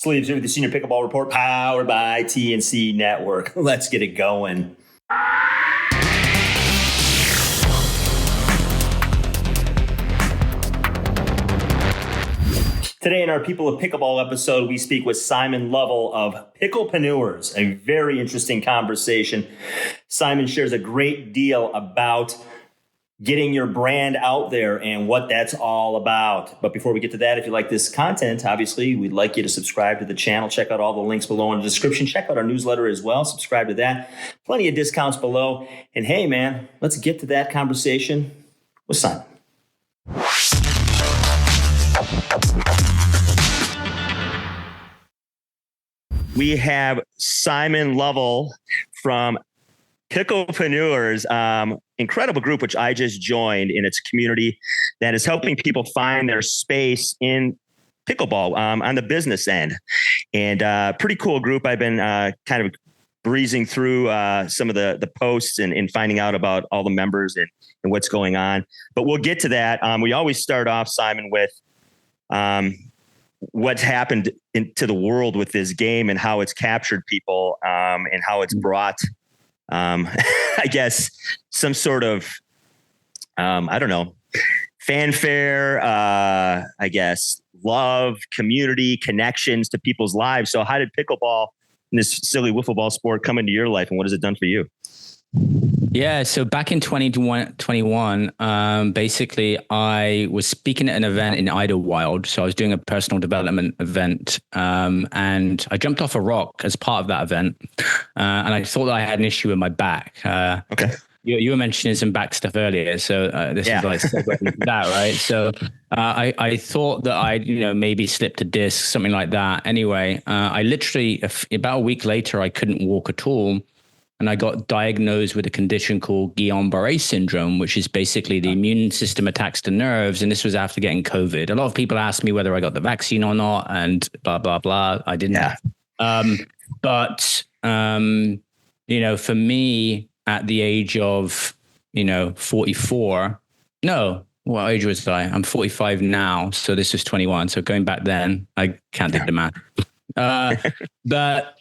Sleeves here with the Senior Pickleball Report, powered by TNC Network. Let's get it going. Today in our People of Pickleball episode, we speak with Simon Lovell of Picklepreneurs, a very interesting conversation. Simon shares a great deal about getting your brand out there and what that's all about. But before we get to that, if you like this content, obviously, we'd like you to subscribe to the channel. Check out all the links below in the description. Check out our newsletter as well. Subscribe to that. Plenty of discounts below. And hey, man, let's get to that conversation with Simon. We have Simon Lovell from Picklepreneurs, incredible group, which I just joined, in its community that is helping people find their space in pickleball on the business end. And pretty cool group. I've been kind of breezing through some of the posts and finding out about all the members and what's going on. But we'll get to that. We always start off, Simon, with what's happened to the world with this game and how it's captured people and how it's brought I guess some sort of, I don't know, fanfare, I guess, love, community, connections to people's lives. So how did pickleball and this silly wiffle ball sport come into your life, and what has it done for you? Yeah. So back in 2021, basically I was speaking at an event in Idlewild. So I was doing a personal development event, and I jumped off a rock as part of that event. And I thought that I had an issue with my back. Okay. You were mentioning some back stuff earlier. So this is like that, right? So I thought that I, maybe slipped a disc, something like that. Anyway, I literally, about a week later, I couldn't walk at all. And I got diagnosed with a condition called Guillain-Barré syndrome, which is basically the immune system attacks the nerves. And this was after getting COVID. A lot of people asked me whether I got the vaccine or not, and blah, blah, blah. I didn't. Yeah. But for me, at the age of, 44, no, what age was I? I'm 45 now. So this was 21. So going back then, I can't do the math. But,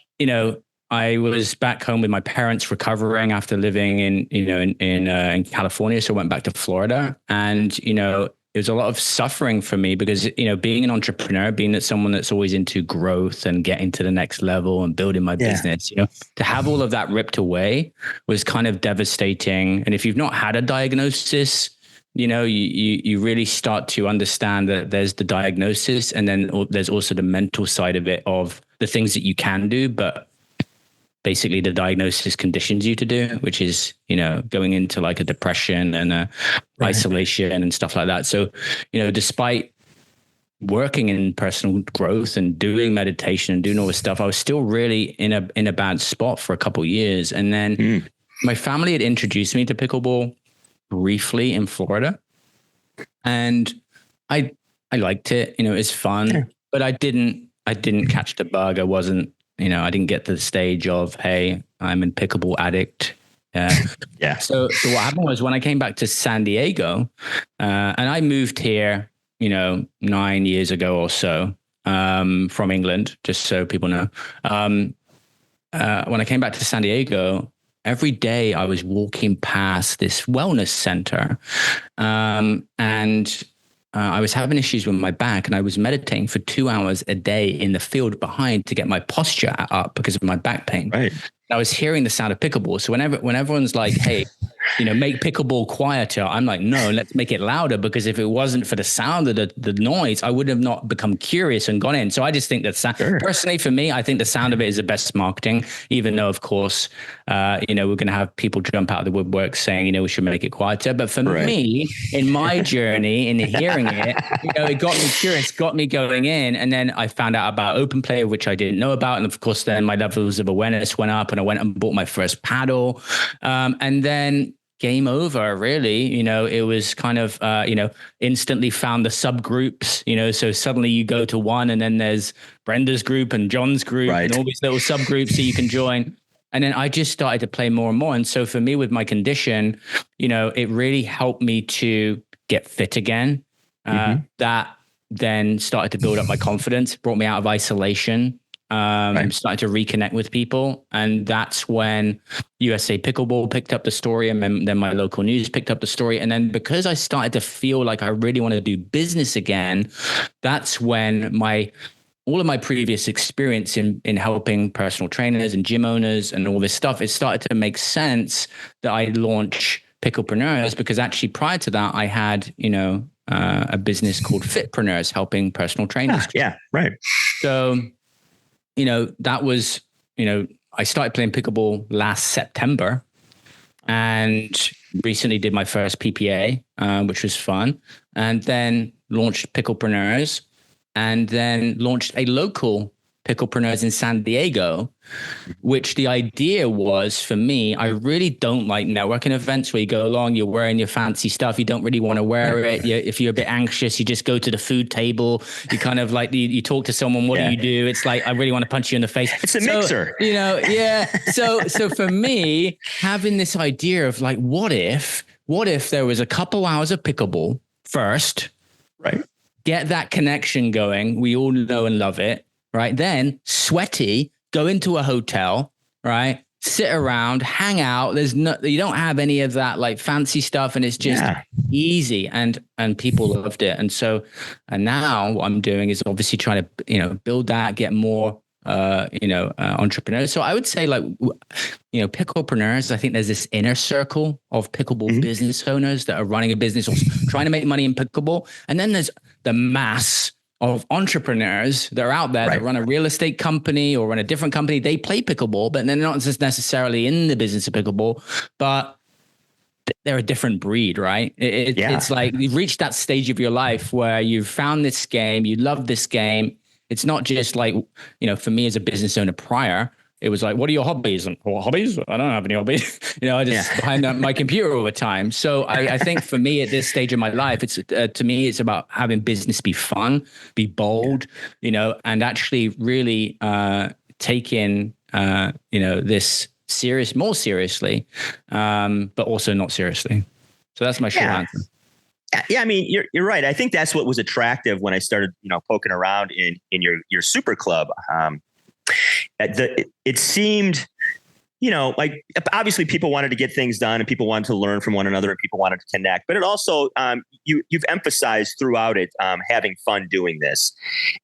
I was back home with my parents recovering after living in California. So I went back to Florida, and, it was a lot of suffering for me because, being an entrepreneur, being that someone that's always into growth and getting to the next level and building my business, to have all of that ripped away was kind of devastating. And if you've not had a diagnosis, you really start to understand that there's the diagnosis, and then there's also the mental side of it, of the things that you can do, but basically the diagnosis conditions you to do, which is, going into like a depression and isolation and stuff like that. So, despite working in personal growth and doing meditation and doing all this stuff, I was still really in a bad spot for a couple of years. And then my family had introduced me to pickleball briefly in Florida, and I liked it. It's fun, but I didn't catch the bug. I wasn't, I didn't get to the stage of, hey, I'm an pickleball addict. So what happened was, when I came back to San Diego, and I moved here, 9 years ago or so, from England, just so people know. When I came back to San Diego, every day I was walking past this wellness center, and I was having issues with my back, and I was meditating for 2 hours a day in the field behind to get my posture up because of my back pain. Right. I was hearing the sound of pickleball. So when everyone's like, hey, make pickleball quieter, I'm like, no, let's make it louder, because if it wasn't for the sound of the noise, I would have not become curious and gone in. So I just think that personally, for me, I think the sound of it is the best marketing, even though, of course, we're going to have people jump out of the woodwork saying, we should make it quieter. But for me, in my journey, in hearing it, it got me curious, got me going in. And then I found out about open play, which I didn't know about. And of course, then my levels of awareness went up, and I went and bought my first paddle. And then game over, really. It was kind of, instantly found the subgroups, so suddenly you go to one, and then there's Brenda's group and John's group, and all these little subgroups that you can join. And then I just started to play more and more. And so for me, with my condition, it really helped me to get fit again. That then started to build up my confidence, brought me out of isolation, started to reconnect with people. And that's when USA Pickleball picked up the story, and then my local news picked up the story. And then because I started to feel like I really want to do business again, that's when all of my previous experience in helping personal trainers and gym owners and all this stuff, it started to make sense that I launch Picklepreneurs, because actually prior to that, I had, a business called Fitpreneurs, helping personal trainers. Yeah, right. So, that was, I started playing pickleball last September and recently did my first PPA, which was fun, and then launched Picklepreneurs, and then launched a local Picklepreneurs in San Diego, which the idea was for me, I really don't like networking events where you go along, you're wearing your fancy stuff, you don't really want to wear it. If you're a bit anxious, you just go to the food table, you kind of like, you talk to someone, what do you do? It's like, I really want to punch you in the face. It's a mixer. So for me, having this idea of like, what if there was a couple hours of pickleball first, right? Get that connection going. We all know and love it. Right. Then sweaty, go into a hotel, right? Sit around, hang out. You don't have any of that like fancy stuff, and it's just easy. And people loved it. And now what I'm doing is obviously trying to, build that, get more, entrepreneurs. So I would say like, Picklepreneurs, I think there's this inner circle of pickleball business owners that are running a business or trying to make money in pickleball. And then there's the mass of entrepreneurs that are out there that run a real estate company or run a different company. They play pickleball, but they're not just necessarily in the business of pickleball, but they're a different breed, right? It's like you've reached that stage of your life where you've found this game, you love this game. It's not just like, for me as a business owner prior, it was like, what are your hobbies? And hobbies? I don't have any hobbies. I just behind my computer all the time. So I think for me at this stage of my life, it's to me, it's about having business be fun, be bold, and actually really take in, this more seriously, but also not seriously. So that's my short answer. Yeah, I mean, you're right. I think that's what was attractive when I started, poking around in your super club. It seemed, like obviously people wanted to get things done and people wanted to learn from one another and people wanted to connect. But it also, you've emphasized throughout it having fun doing this.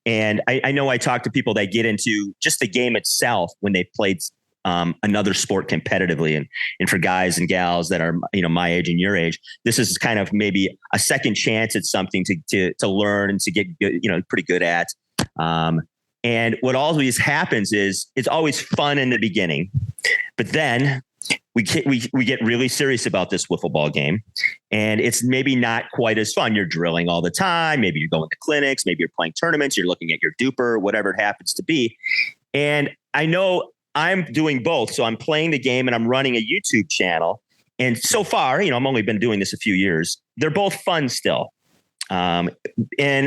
And I know I talk to people that get into just the game itself when they've played another sport competitively. And for guys and gals that are, my age and your age, this is kind of maybe a second chance at something to learn and to get good, pretty good at. And what always happens is it's always fun in the beginning, but then we get really serious about this wiffle ball game, and it's maybe not quite as fun. You're drilling all the time. Maybe you're going to clinics. Maybe you're playing tournaments. You're looking at your duper, whatever it happens to be. And I know I'm doing both. So I'm playing the game and I'm running a YouTube channel. And so far, I'm only been doing this a few years. They're both fun still. And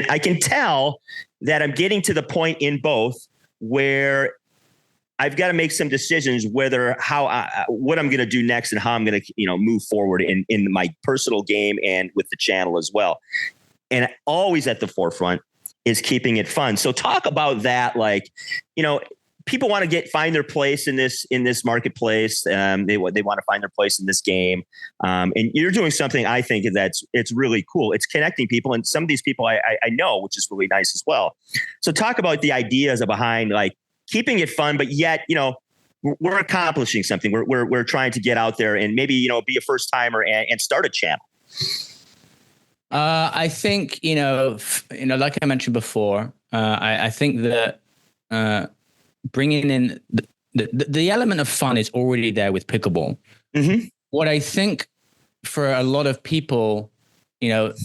I can tell that I'm getting to the point in both where I've got to make some decisions what I'm going to do next and how I'm going to, move forward in my personal game and with the channel as well. And always at the forefront is keeping it fun. So talk about that. Like, people want to find their place in this marketplace. They want to find their place in this game. And you're doing something I think it's really cool. It's connecting people. And some of these people I know, which is really nice as well. So talk about the ideas behind like keeping it fun, but yet, we're accomplishing something. We're trying to get out there and maybe, be a first timer and start a channel. I think, like I mentioned before, I think that, bringing in the element of fun is already there with pickleball. Mm-hmm. What I think for a lot of people, and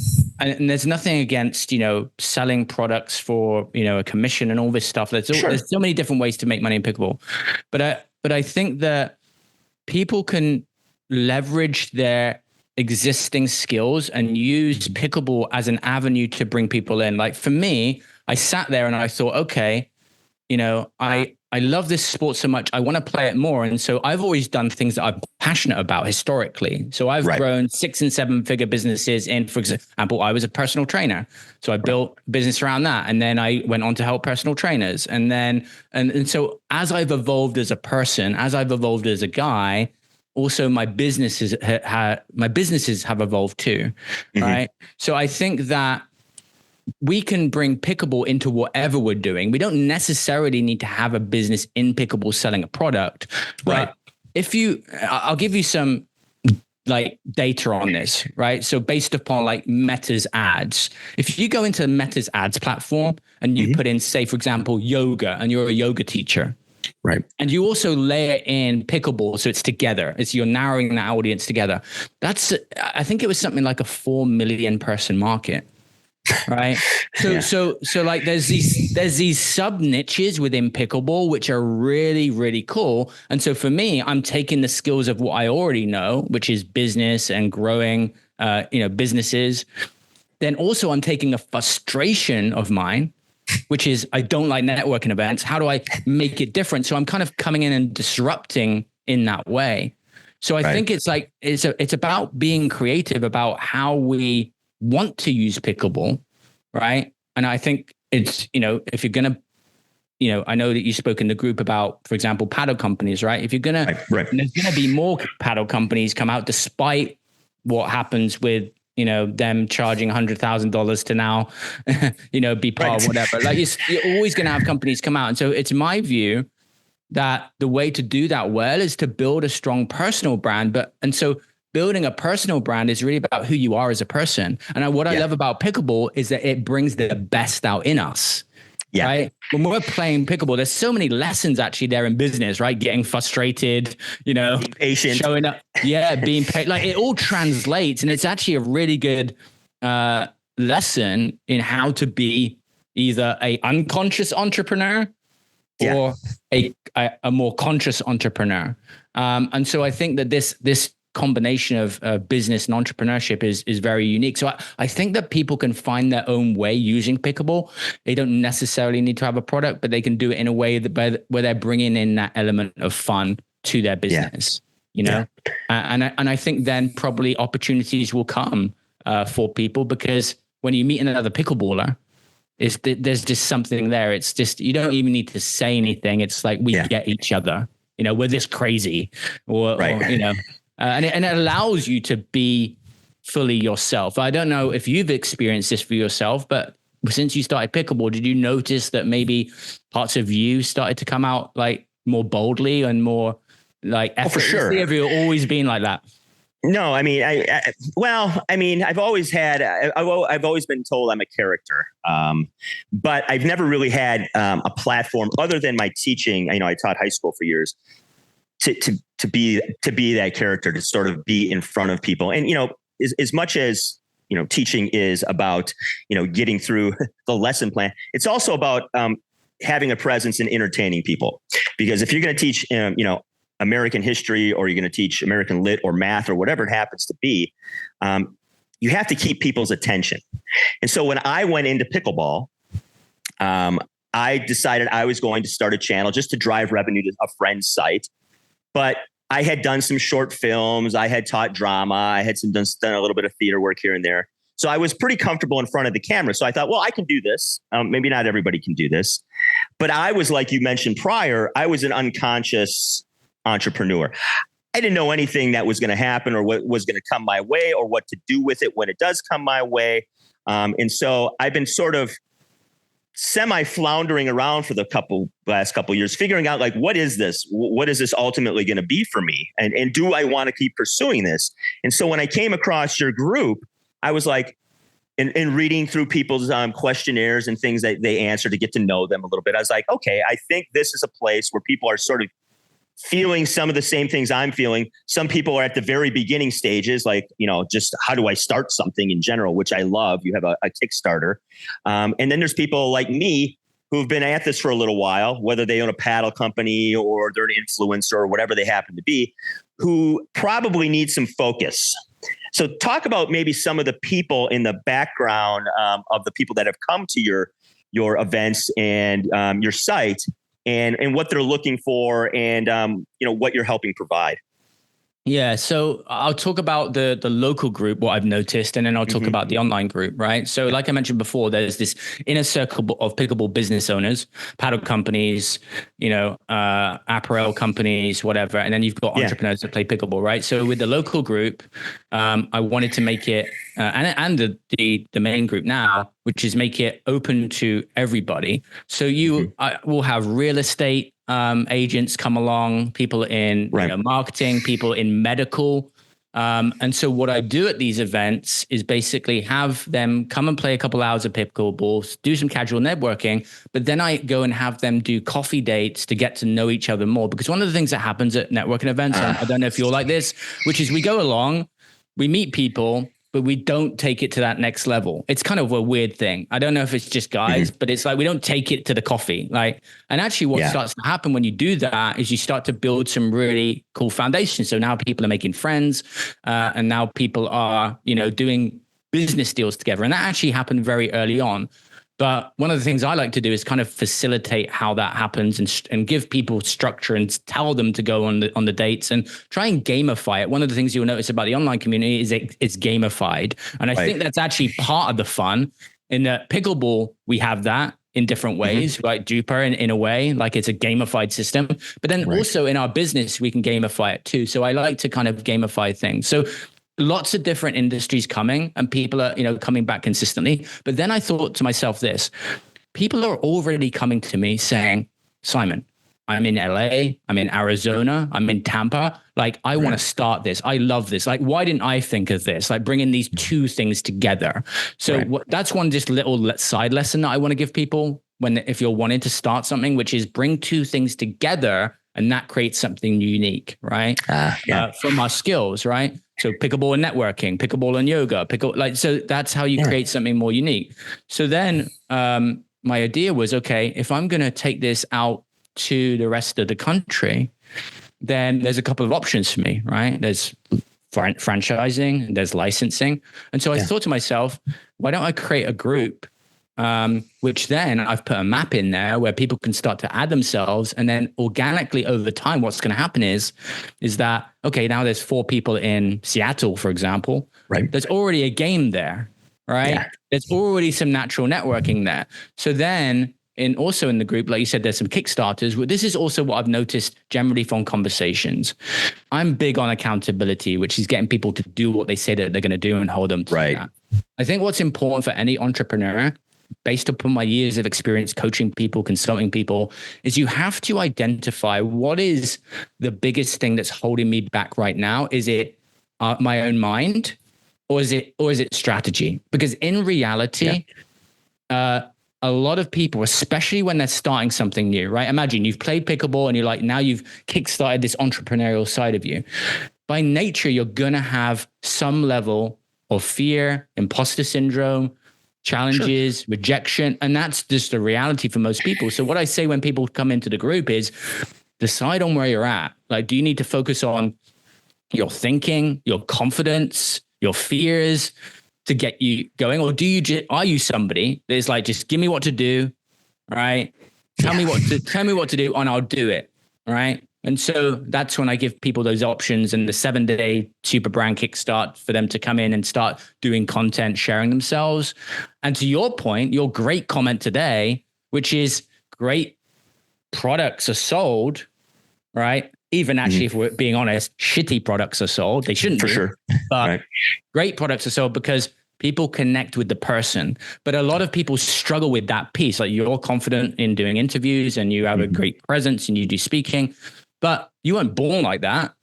there's nothing against, selling products for, a commission and all this stuff. There's so many different ways to make money in pickleball. But I think that people can leverage their existing skills and use pickleball as an avenue to bring people in. Like for me, I sat there and I thought, okay, I I love this sport so much. I want to play it more. And so I've always done things that I'm passionate about historically. So I've grown 6 and 7 figure businesses in, for example, I was a personal trainer. So I built business around that. And then I went on to help personal trainers. And then, and so as I've evolved as a person, as I've evolved as a guy, also my businesses have evolved too. Right. So I think that we can bring pickleball into whatever we're doing. We don't necessarily need to have a business in pickleball selling a product. But I'll give you some like data on this, right? So based upon like Meta's ads, if you go into Meta's ads platform and you put in, say, for example, yoga, and you're a yoga teacher, right? And you also layer in pickleball, so it's together. You're narrowing the audience together. I think it was something like a 4 million person market. Right. So like there's these sub niches within pickleball, which are really, really cool. And so for me, I'm taking the skills of what I already know, which is business and growing, businesses. Then also I'm taking a frustration of mine, which is I don't like networking events. How do I make it different? So I'm kind of coming in and disrupting in that way. So I think it's like, it's about being creative about how we want to use pickleball, right? And I think it's, if you're going to, I know that you spoke in the group about, for example, paddle companies, right? If you're going to, there's going to be more paddle companies come out despite what happens with, them charging $100,000 to now, be part of whatever. Like you're always going to have companies come out. And so it's my view that the way to do that well is to build a strong personal brand. So building a personal brand is really about who you are as a person. And what I love about pickleball is that it brings the best out in us. Yeah. Right. When we're playing pickleball, there's so many lessons actually there in business, right? Getting frustrated, being patient, showing up. Yeah. Being patient. Like it all translates. And it's actually a really good lesson in how to be either a unconscious entrepreneur or a more conscious entrepreneur. And so I think that this combination of business and entrepreneurship is very unique. So I think that people can find their own way using pickleball. They don't necessarily need to have a product, but they can do it in a way that where they're bringing in that element of fun to their business, and I think then probably opportunities will come for people, because when you meet another pickleballer, there's just something there. It's just, you don't even need to say anything. It's like we get each other, we're this crazy or and it allows you to be fully yourself. I don't know if you've experienced this for yourself, but since you started pickleball, did you notice that maybe parts of you started to come out like more boldly and more like effortlessly? For sure. Have you always been like that? No, I mean, I've always been told I'm a character, but I've never really had a platform other than my teaching. I taught high school for years. To be that character, to sort of be in front of people. And, as much as, teaching is about, getting through the lesson plan, it's also about having a presence and entertaining people. Because if you're going to teach, American history, or you're going to teach American lit or math or whatever it happens to be, you have to keep people's attention. And so when I went into pickleball, I decided I was going to start a channel just to drive revenue to a friend's site. But I had done some short films. I had taught drama. I had done a little bit of theater work here and there. So I was pretty comfortable in front of the camera. So I thought, well, I can do this. Maybe not everybody can do this. But I was, like you mentioned prior, I was an unconscious entrepreneur. I didn't know anything that was going to happen or what was going to come my way or what to do with it when it does come my way. And so I've been sort of semi-floundering around for the last couple of years, figuring out like, what is this? What is this ultimately going to be for me? And do I want to keep pursuing this? And so when I came across your group, I was like, in reading through people's questionnaires and things that they answer to get to know them a little bit, I was like, okay, I think this is a place where people are sort of feeling some of the same things I'm feeling. Some people are at the very beginning stages, like, just how do I start something in general, which I love. You have a Kickstarter. And then there's people like me who've been at this for a little while, whether they own a paddle company or they're an influencer or whatever they happen to be, who probably need some focus. So talk about maybe some of the people in the background of the people that have come to your events and your site, and what they're looking for, and what you're helping provide. Yeah. So I'll talk about the local group, what I've noticed, and then I'll talk about the online group, right? So like I mentioned before, there's this inner circle of pickleball business owners, paddle companies, apparel companies, whatever. And then you've got entrepreneurs that play pickleball, right? So with the local group, I wanted to make it, and the main group now, which is make it open to everybody. So I will have real estate agents come along, people in marketing, people in medical. And so what I do at these events is basically have them come and play a couple hours of pickleball, do some casual networking, but then I go and have them do coffee dates to get to know each other more. Because one of the things that happens at networking events, I don't know if you're like this, which is we go along, we meet people, but we don't take it to that next level. It's kind of a weird thing. I don't know if it's just guys, but it's like we don't take it to the coffee. And actually what starts to happen when you do that is you start to build some really cool foundations. So now people are making friends, and now people are, doing business deals together. And that actually happened very early on. But one of the things I like to do is kind of facilitate how that happens and give people structure and tell them to go on the dates and try and gamify it. One of the things you'll notice about the online community is it's gamified. And I think that's actually part of the fun. In the pickleball, we have that in different ways, like Jupiter in a way, like it's a gamified system. But then also in our business, we can gamify it too. So I like to kind of gamify things. So lots of different industries coming and people are, coming back consistently. But then I thought to myself this, people are already coming to me saying, Simon, I'm in LA, I'm in Arizona, I'm in Tampa. Like, I want to start this. I love this. Like, why didn't I think of this? Like bringing these two things together. So that's one just little side lesson that I want to give people if you're wanting to start something, which is bring two things together and that creates something unique, right? From our skills, right? So pickleball and networking, pickleball and yoga, so that's how you create something more unique. So then my idea was, okay, if I'm going to take this out to the rest of the country, then there's a couple of options for me, right? There's franchising, there's licensing. And so I thought to myself, why don't I create a group, which then I've put a map in there where people can start to add themselves. And then organically over time, what's going to happen is that, okay, now there's 4 people in Seattle, for example, right? There's already a game there, right? Yeah. There's already some natural networking there. So then also in the group, like you said, there's some Kickstarters. This is also what I've noticed generally from conversations. I'm big on accountability, which is getting people to do what they say that they're going to do and hold them to that. I think what's important for any entrepreneur, based upon my years of experience coaching people, consulting people, is you have to identify what is the biggest thing that's holding me back right now. Is it my own mind, or is it strategy? Because in reality, a lot of people, especially when they're starting something new, right? Imagine you've played pickleball and you're like, now you've kickstarted this entrepreneurial side of you. By nature, you're going to have some level of fear, imposter syndrome, challenges, rejection. And that's just the reality for most people. So what I say when people come into the group is decide on where you're at. Like, do you need to focus on your thinking, your confidence, your fears to get you going? Or are you somebody that's like, just give me what to do, right? Tell me what to do and I'll do it, right? And so that's when I give people those options and the 7-day super brand kickstart for them to come in and start doing content, sharing themselves. And to your point, your great comment today, which is great products are sold, right? Even actually, if we're being honest, shitty products are sold. They shouldn't be, sure. But great products are sold because people connect with the person. But a lot of people struggle with that piece. Like, you're confident in doing interviews and you have a great presence and you do speaking, but you weren't born like that.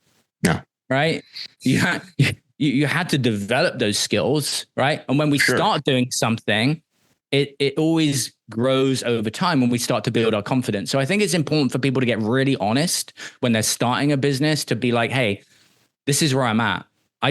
No. Right? You had to develop those skills, right? And when we start doing something, it always grows over time when we start to build our confidence. So I think it's important for people to get really honest when they're starting a business, to be like, hey, this is where I'm at. I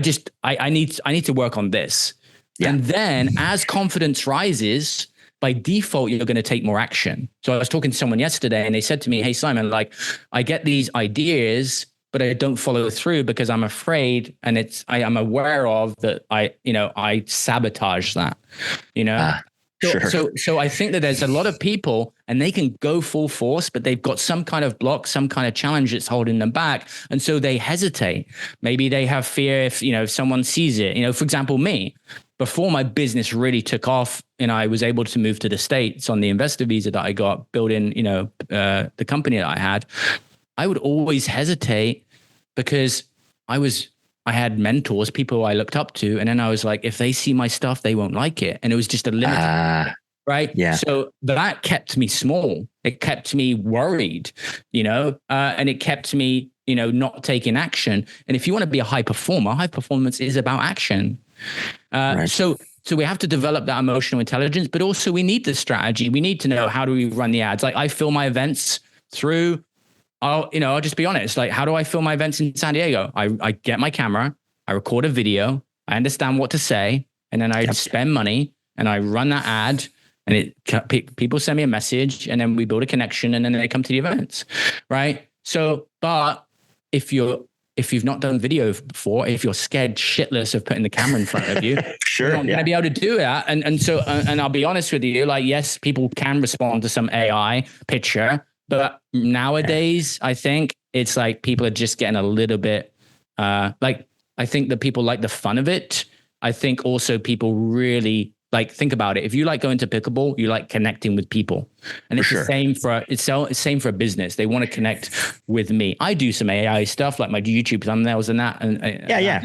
need to work on this. Yeah. And then as confidence rises, by default, you're going to take more action. So I was talking to someone yesterday and they said to me, hey, Simon, like, I get these ideas, but I don't follow through because I'm afraid. And I am aware of that. I sabotage that, So I think that there's a lot of people, and they can go full force, but they've got some kind of block, some kind of challenge that's holding them back. And so they hesitate. Maybe they have fear if someone sees it. For example, me, before my business really took off and I was able to move to the States on the investor visa that I got, building, the company that I had, I would always hesitate because I had mentors, people I looked up to. And then I was like, if they see my stuff, they won't like it. And it was just a limit. Right. Yeah. So that kept me small. It kept me worried, and it kept me, not taking action. And if you want to be a high performance is about action. Right. So we have to develop that emotional intelligence, but also we need the strategy. We need to know, how do we run the ads? Like I film my events through, I'll just be honest. Like, how do I film my events in San Diego? I get my camera, I record a video, I understand what to say, and then I spend money and I run that ad, and people send me a message, and then we build a connection, and then they come to the events, right? So, but if you've not done video before, if you're scared shitless of putting the camera in front of you, sure, you're not going to be able to do that. And so I'll be honest with you, like, yes, people can respond to some AI picture, but nowadays I think it's like people are just getting a little bit I think that people like the fun of it. I think also people really think about it. If you like going to pickleball, you like connecting with people, and it's the same for a business. They want to connect with me. I do some AI stuff like my YouTube thumbnails and that. And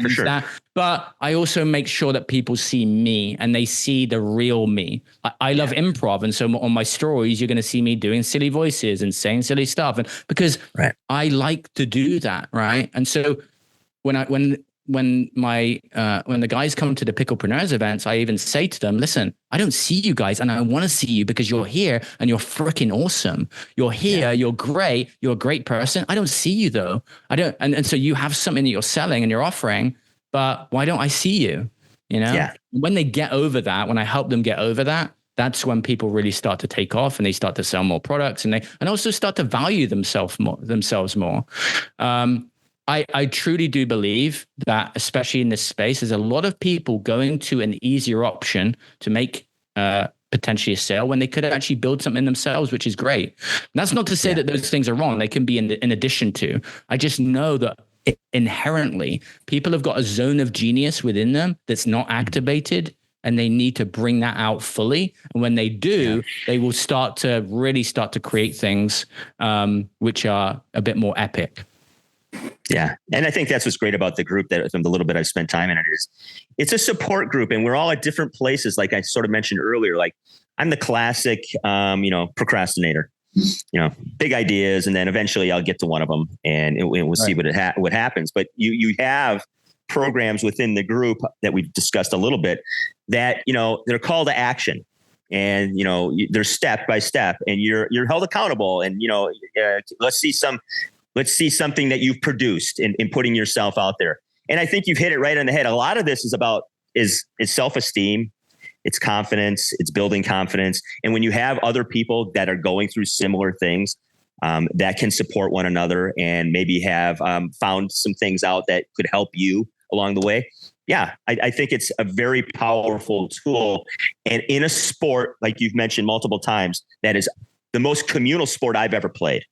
for sure. That. But I also make sure that people see me and they see the real me. I love improv, and so on my stories, you're going to see me doing silly voices and saying silly stuff, and because I like to do that, right? And so when the guys come to the Picklepreneurs events, I even say to them, listen, I don't see you guys, and I want to see you because you're here and you're freaking awesome. You're here, you're great, you're a great person. I don't see you though. I don't, and so you have something that you're selling and you're offering, but why don't I see you? When they get over that, when I help them get over that, that's when people really start to take off and they start to sell more products, and also start to value themselves more. I truly do believe that, especially in this space, there's a lot of people going to an easier option to make potentially a sale when they could actually build something themselves, which is great. And that's not to say that those things are wrong. They can be in addition to. I just know that inherently people have got a zone of genius within them that's not activated, and they need to bring that out fully. And when they do, they will start to create things which are a bit more epic. Yeah. And I think that's what's great about the group, that from the little bit I've spent time in it, is it's a support group, and we're all at different places. Like I sort of mentioned earlier, like I'm the classic, procrastinator, big ideas. And then eventually I'll get to one of them, and we'll see what happens. But you have programs within the group that we've discussed a little bit that, they're call to action, and, they're step by step, and you're held accountable, and, let's see something that you've produced in putting yourself out there. And I think you've hit it right on the head. A lot of this is about is self-esteem, it's confidence, it's building confidence. And when you have other people that are going through similar things, that can support one another, and maybe have found some things out that could help you along the way. Yeah, I think it's a very powerful tool. And in a sport, like you've mentioned multiple times, that is the most communal sport I've ever played.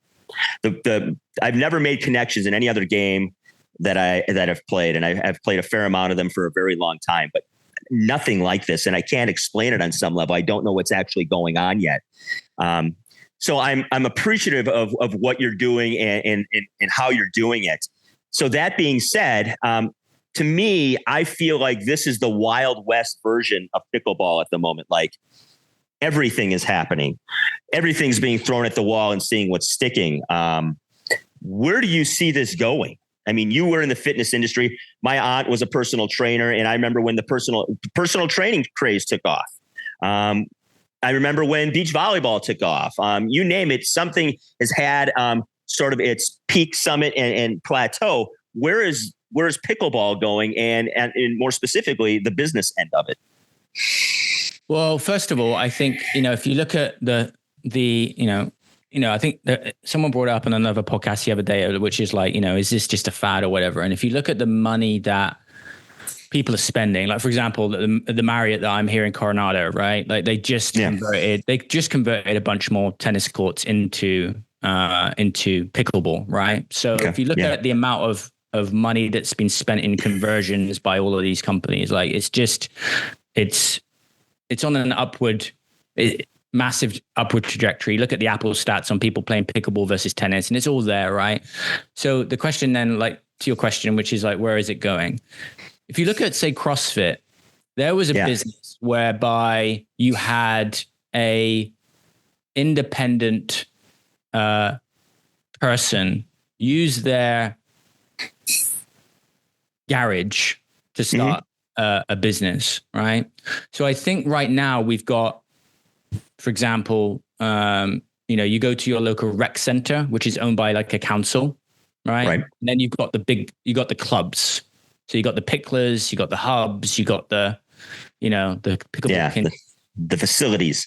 I've never made connections in any other game that I've played, and I've played a fair amount of them for a very long time, but nothing like this. And I can't explain it on some level. I don't know what's actually going on yet. So I'm appreciative of what you're doing and how you're doing it. So that being said, to me, I feel like this is the Wild West version of pickleball at the moment. Like, everything is happening. Everything's being thrown at the wall and seeing what's sticking. Where do you see this going? I mean, you were in the fitness industry. My aunt was a personal trainer, and I remember when the personal training craze took off. I remember when beach volleyball took off. You name it, something has had sort of its peak, summit, and plateau. Where is pickleball going, and more specifically, the business end of it? Well, first of all, I think, if you look at the I think that someone brought up on another podcast the other day, which is like, is this just a fad or whatever? And if you look at the money that people are spending. Like, for example, the Marriott that I'm here in Coronado, right? Like they just converted a bunch more tennis courts into pickleball, right? So if you look at the amount of money that's been spent in conversions by all of these companies, like it's on an massive upward trajectory. Look at the Apple stats on people playing pickleball versus tennis, and it's all there, right? So the question then, like to your question, which is like, where is it going? If you look at, say, CrossFit, there was a business whereby you had a independent person use their garage to start a business, right? So I think right now we've got, for example, you go to your local rec center, which is owned by like a council, right? And then you got the clubs. So you got the Picklers, you got the hubs, you got the pickleball the facilities.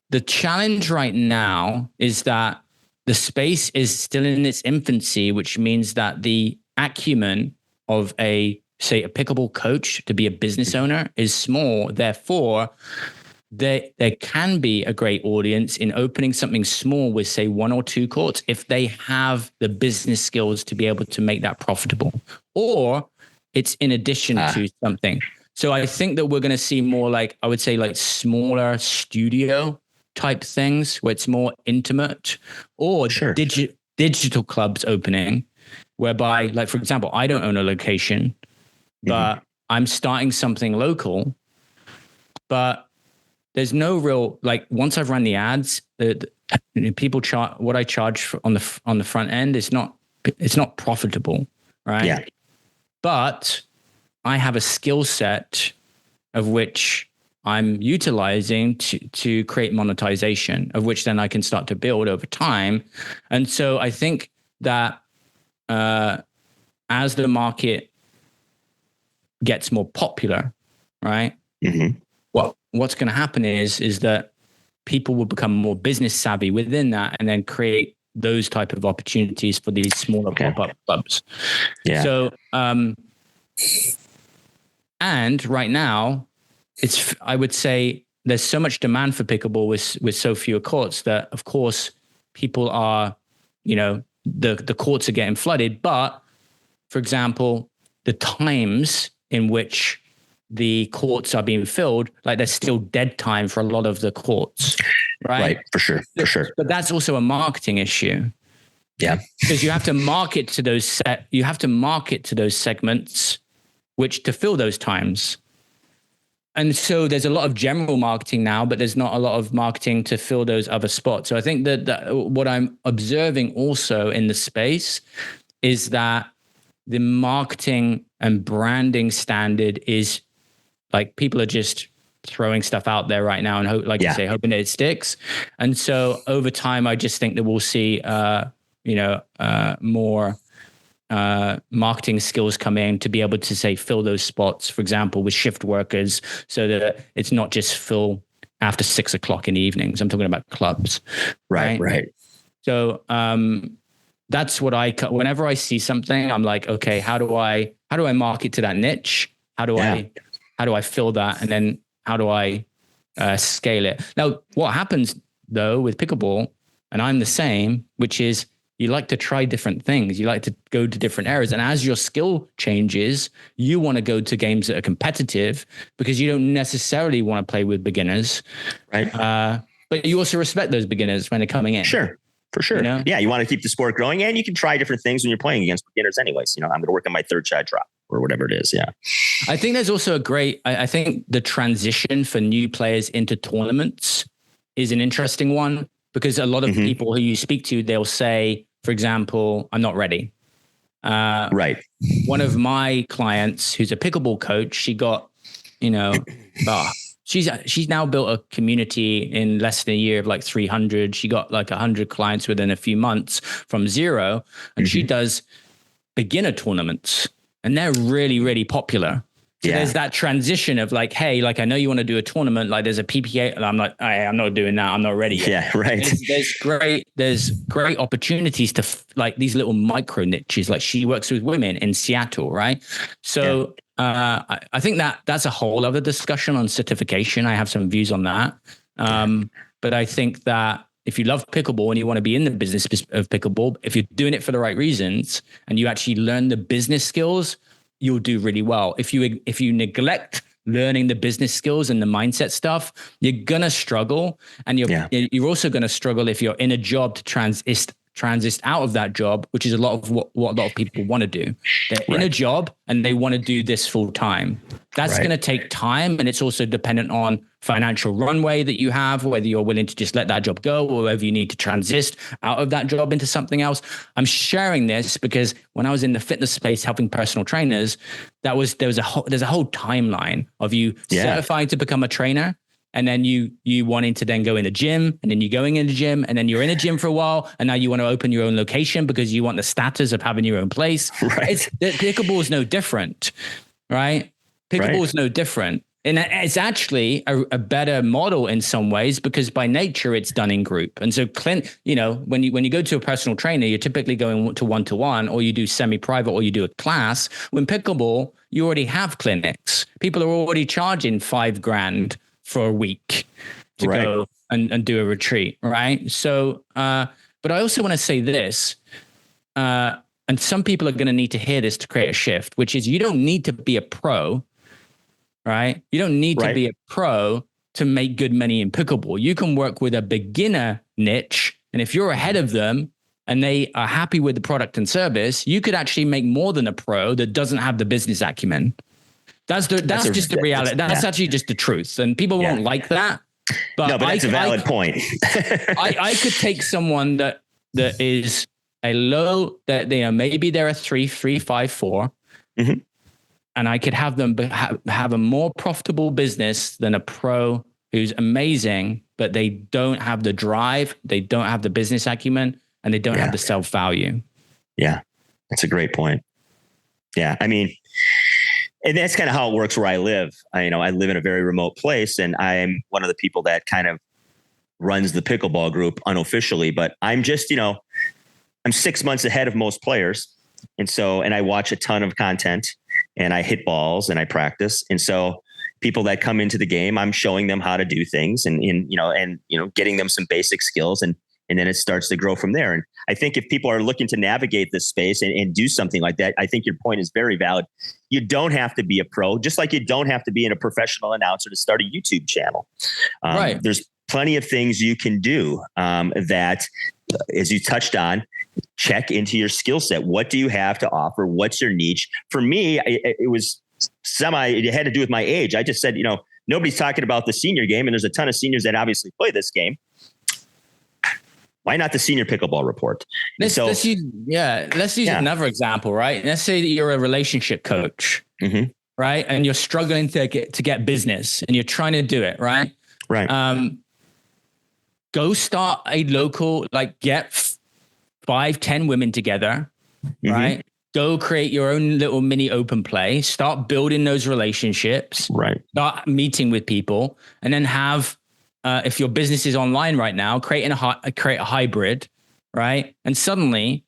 The challenge right now is that the space is still in its infancy, which means that the acumen of a pickleball coach to be a business owner is small. Therefore, there can be a great audience in opening something small with, say, 1 or 2 courts if they have the business skills to be able to make that profitable, or it's in addition to something. So I think that we're going to see more like, I would say, like smaller studio type things where it's more intimate, or digital clubs opening, whereby, like, for example, I don't own a location, but I'm starting something local, but there's no real, like, once I've run the ads, people charge what I charge on the front end. It's not profitable, right? Yeah. But I have a skill set of which I'm utilizing to create monetization, of which then I can start to build over time. And so I think that as the market gets more popular, right? What's going to happen is that people will become more business savvy within that, and then create those type of opportunities for these smaller pop-up clubs. Yeah. So, and right now, I would say there's so much demand for pickleball with so few courts that, of course, people are, the courts are getting flooded. But, for example, the times in which the courts are being filled, like there's still dead time for a lot of the courts, right? Right, for sure. But that's also a marketing issue. Yeah, because you have to market to those segments, which to fill those times. And so there's a lot of general marketing now, but there's not a lot of marketing to fill those other spots. So I think that what I'm observing also in the space is that the marketing and branding standard is like, people are just throwing stuff out there right now and hoping that it sticks. And so over time, I just think that we'll see, more marketing skills come in to be able to fill those spots, for example, with shift workers, so that it's not just fill after 6 o'clock in the evenings. I'm talking about clubs. Right. So, that's what whenever I see something, I'm like, okay, how do I market to that niche? How do I fill that? And then how do I scale it? Now, what happens though with pickleball, and I'm the same, which is you like to try different things. You like to go to different areas. And as your skill changes, you want to go to games that are competitive, because you don't necessarily want to play with beginners. Right. But you also respect those beginners when they're coming in. Sure. For sure. Yeah. You want to keep the sport growing, and you can try different things when you're playing against beginners anyways. I'm going to work on my third side drop or whatever it is. Yeah. I think there's also I think the transition for new players into tournaments is an interesting one, because a lot of people who you speak to, they'll say, for example, I'm not ready. Right. One of my clients who's a pickleball coach, she got, she's now built a community in less than a year of like 300. She got like 100 clients within a few months from zero. And she does beginner tournaments, and they're really, really popular. So there's that transition of like, hey, like I know you want to do a tournament, like there's a PPA, and I'm like, I'm not doing that. I'm not ready yet. Yeah, right. There's great opportunities to like these little micro niches. Like she works with women in Seattle, right? So I think that's a whole other discussion on certification. I have some views on that. But I think that if you love pickleball and you want to be in the business of pickleball, if you're doing it for the right reasons and you actually learn the business skills, you'll do really well. If you neglect learning the business skills and the mindset stuff, you're gonna struggle, and you're also gonna struggle if you're in a job to transit out of that job, which is a lot of what a lot of people want to do. They're in a job and they want to do this full time. That's going to take time, and it's also dependent on financial runway that you have, whether you're willing to just let that job go or whether you need to transit out of that job into something else. I'm sharing this because when I was in the fitness space helping personal trainers, there's a whole timeline of you certifying to become a trainer. And then you wanting to then go in the gym, and then you going in the gym, and then you're in a gym for a while, and now you want to open your own location because you want the status of having your own place. Right. Pickleball is no different, right? Pickleball is no different. And it's actually a better model in some ways because by nature it's done in group. And so when you go to a personal trainer, you're typically going to one-to-one, or you do semi-private, or you do a class. When pickleball, you already have clinics. People are already charging $5,000 for a week to go and do a retreat. Right. So, but I also want to say this, and some people are going to need to hear this to create a shift, which is you don't need to be a pro, right? You don't need to be a pro to make good money in pickleball. You can work with a beginner niche. And if you're ahead of them and they are happy with the product and service, you could actually make more than a pro that doesn't have the business acumen. That's just the reality. That's actually just the truth. And people won't like that. But that's a valid point. I could take someone that is a low, that maybe they're a 3.5, 4, and I could have them have a more profitable business than a pro who's amazing, but they don't have the drive, they don't have the business acumen, and they don't have the self-value. Yeah, that's a great point. Yeah, I mean, and that's kind of how it works where I live. I live in a very remote place, and I'm one of the people that kind of runs the pickleball group unofficially, but I'm just, I'm 6 months ahead of most players. And I watch a ton of content, and I hit balls and I practice. And so people that come into the game, I'm showing them how to do things and getting them some basic skills, and then it starts to grow from there. And I think if people are looking to navigate this space and do something like that, I think your point is very valid. You don't have to be a pro, just like you don't have to be a professional announcer to start a YouTube channel. There's plenty of things you can do that, as you touched on, check into your skill set. What do you have to offer? What's your niche? For me, it was it had to do with my age. I just said, nobody's talking about the senior game, and there's a ton of seniors that obviously play this game. Why not the senior pickleball report? Let's use another example, right? Let's say that you're a relationship coach, right? And you're struggling to get business, and you're trying to do it, right? Right. Go start a local, get 5-10 women together, right? Go create your own little mini open play. Start building those relationships. Right. Start meeting with people, and then have. If your business is online right now, create a hybrid, right? And suddenly,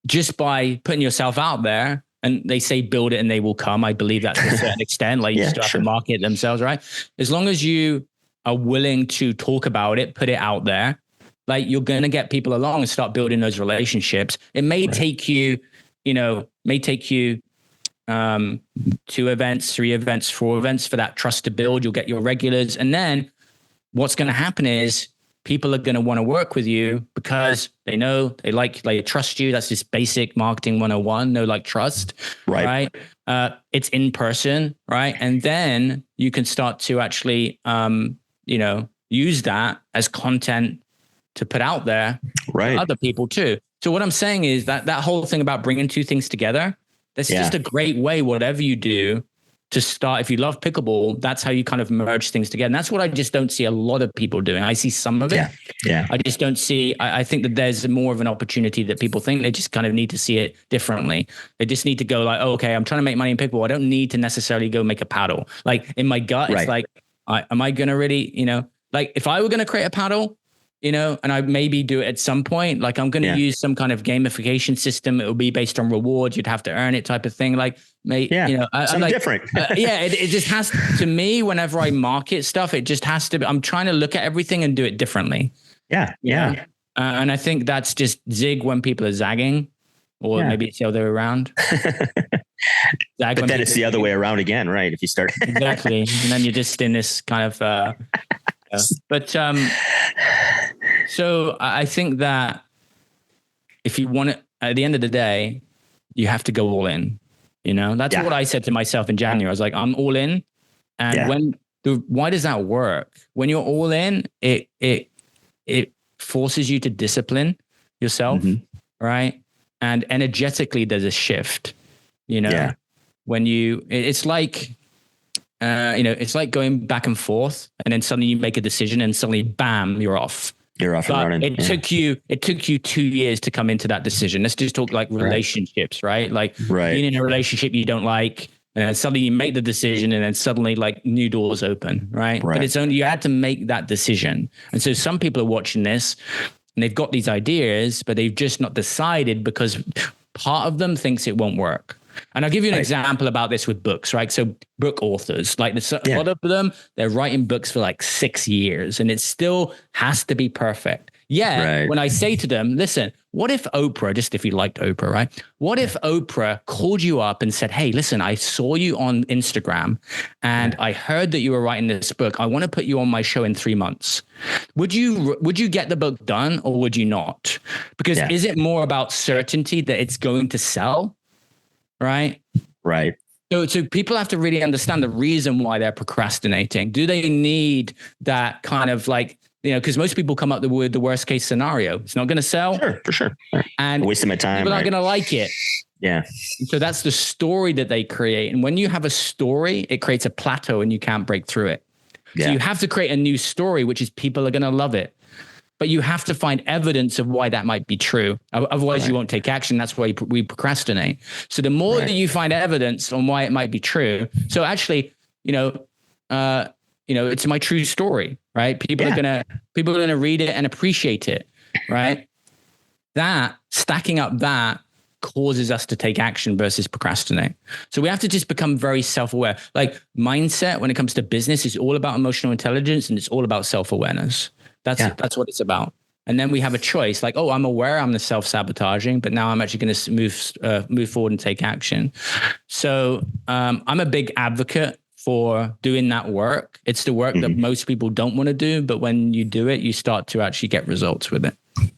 just by putting yourself out there, and they say build it and they will come. I believe that to a certain extent. You still have to market themselves, right? As long as you are willing to talk about it, put it out there, you're going to get people along and start building those relationships. It may take you, 2 events, 3 events, 4 events for that trust to build. You'll get your regulars, and then what's going to happen is people are going to want to work with you because they know, they trust you. That's just basic marketing 101, know, like, trust, right? It's in person, right? And then you can start to actually, use that as content to put out there for other people too. So what I'm saying is that whole thing about bringing 2 things together, that's just a great way, whatever you do, to start. If you love pickleball, that's how you kind of merge things together. And that's what I just don't see a lot of people doing. I see some of it. Yeah. I just don't see, I think that there's more of an opportunity that people think. They just kind of need to see it differently. They just need to go like, oh, okay, I'm trying to make money in pickleball. I don't need to necessarily go make a paddle. Like in my gut, it's like, am I going to really, like if I were going to create a paddle, and I maybe do it at some point, like I'm going to use some kind of gamification system. It will be based on rewards. You'd have to earn it type of thing. Like, something different. It just has to me, whenever I market stuff, it just has to be, I'm trying to look at everything and do it differently. Yeah. And I think that's just zig when people are zagging, or maybe it's the other way around. But then it's the other way around again, right? If you start. Exactly. And then you're just in this kind of, but so I think that if you want it, at the end of the day, you have to go all in. That's what I said to myself in January. I was like, I'm all in. And why does that work? When you're all in, it forces you to discipline yourself, right? And energetically, there's a shift. When it's like. It's like going back and forth, and then suddenly you make a decision, and suddenly, bam, you're off. You're off and running. It took you 2 years to come into that decision. Let's just talk like relationships, right? Like being in a relationship you don't like, and then suddenly you make the decision, and then suddenly like new doors open, right? But it's only you had to make that decision. And so some people are watching this, and they've got these ideas, but they've just not decided because part of them thinks it won't work. And I'll give you an example about this with books, right? So book authors, like a lot of them, they're writing books for like 6 years, and it still has to be perfect. When I say to them, listen, what if Oprah, just if you liked Oprah, right? What if Oprah called you up and said, hey, listen, I saw you on Instagram and I heard that you were writing this book. I want to put you on my show in 3 months. Would you get the book done, or would you not? Because is it more about certainty that it's going to sell? Right. So people have to really understand the reason why they're procrastinating. Do they need that kind of like, because most people come up with the worst case scenario. It's not going to sell. Sure, for sure. And wasting my time. People aren't going to like it. Yeah. So that's the story that they create. And when you have a story, it creates a plateau and you can't break through it. So you have to create a new story, which is people are going to love it. But you have to find evidence of why that might be true. Otherwise, you won't take action. That's why we procrastinate. So the more that you find evidence on why it might be true. So actually, it's my true story, right? People are gonna read it and appreciate it, right? That stacking up that causes us to take action versus procrastinate. So we have to just become very self-aware. Like mindset when it comes to business is all about emotional intelligence, and it's all about self-awareness. That's what it's about. And then we have a choice like, oh, I'm aware I'm the self-sabotaging, but now I'm actually going to move forward and take action. So I'm a big advocate for doing that work. It's the work that most people don't want to do, but when you do it, you start to actually get results with it.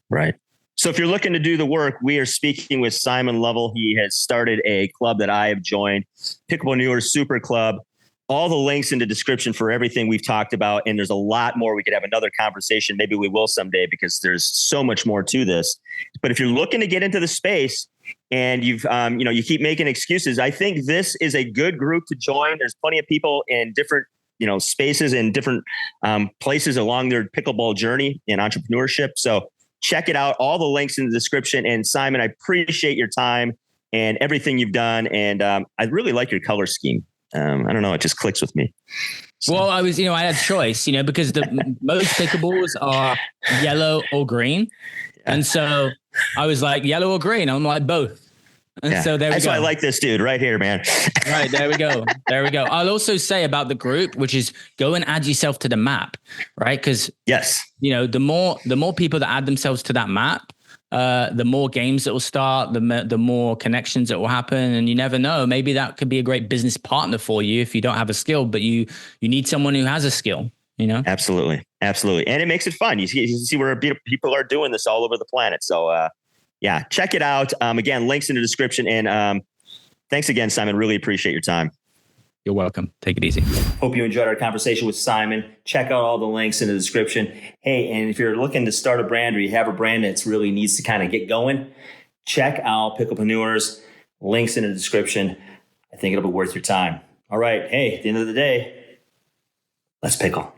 Right. So if you're looking to do the work, we are speaking with Simon Lovell. He has started a club that I have joined, Picklepreneurs Super Club. All the links in the description for everything we've talked about. And there's a lot more. We could have another conversation. Maybe we will someday, because there's so much more to this. But if you're looking to get into the space and you keep making excuses, I think this is a good group to join. There's plenty of people in different, spaces and different places along their pickleball journey and entrepreneurship. So check it out. All the links in the description. And Simon, I appreciate your time and everything you've done. And I really like your color scheme. I don't know. It just clicks with me. So. Well, I had choice, because most pickleballs are yellow or green. Yeah. And so I was like, yellow or green. I'm like, both. And so there we go. That's why I like this dude right here, man. Right. There we go. I'll also say about the group, which is go and add yourself to the map, right? Because the more people that add themselves to that map, the more games that will start, the more connections that will happen. And you never know, maybe that could be a great business partner for you if you don't have a skill, but you need someone who has a skill, Absolutely. And it makes it fun. You see where people are doing this all over the planet. So, check it out. Again, links in the description. And thanks again, Simon. Really appreciate your time. You're welcome. Take it easy. Hope you enjoyed our conversation with Simon. Check out all the links in the description. Hey, and if you're looking to start a brand, or you have a brand that really needs to kind of get going, check out Picklepreneurs. Links in the description. I think it'll be worth your time. All right. Hey, at the end of the day, let's pickle.